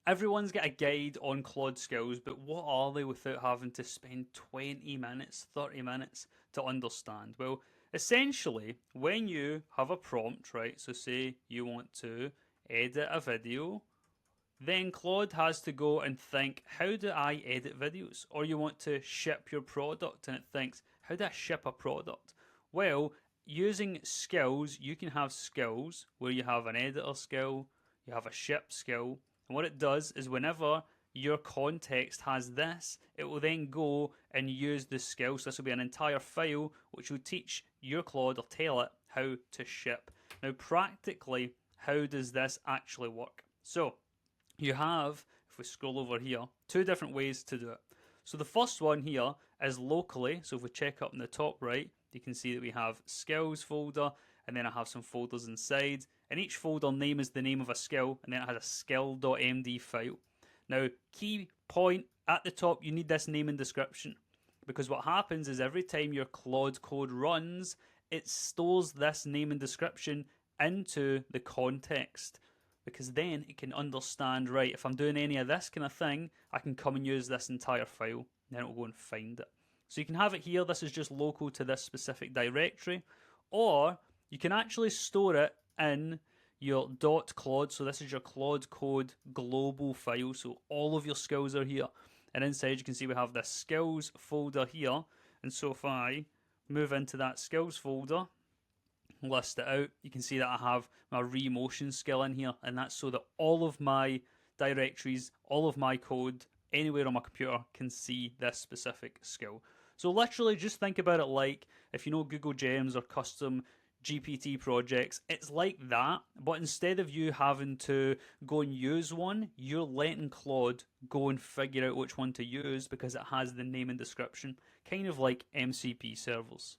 Everyone's got a guide on Claude Skills, but what are they without having to spend 20 minutes, 30 minutes to understand? Well, essentially, when you have a prompt, right, so say you want to edit a video, then Claude has to go and think, how do I edit videos? Or you want to ship your product and it thinks, how do I ship a product? Well, using skills, you can have skills where you have an editor skill, you have a ship skill, and what it does is whenever your context has this, it will then go and use the skill. So this will be an entire file which will teach your Claude or tell it how to ship. Now, practically, how does this actually work? So, you have, if we scroll over here, two different ways to do it. So the first one here is locally. So if we check up in the top right, you can see that we have skills folder, and then I have some folders inside. And each folder name is the name of a skill, and then it has a skill.md file. Now, key point at the top, you need this name and description. Because what happens is every time your Claude code runs, it stores this name and description into the context, because then it can understand, right, if I'm doing any of this kind of thing, I can come and use this entire file, then it will go and find it. So you can have it here, this is just local to this specific directory, or you can actually store it in your .claude, so this is your Claude code global file, so all of your skills are here. And inside you can see we have this skills folder here, and so if I move into that skills folder, list it out, you can see that I have my remotion skill in here, and that's so that all of my directories, all of my code, anywhere on my computer can see this specific skill. So literally just think about it like, if you know Google Gems or custom GPT projects, it's like that, but instead of you having to go and use one, you're letting Claude go and figure out which one to use because it has the name and description, kind of like MCP servers.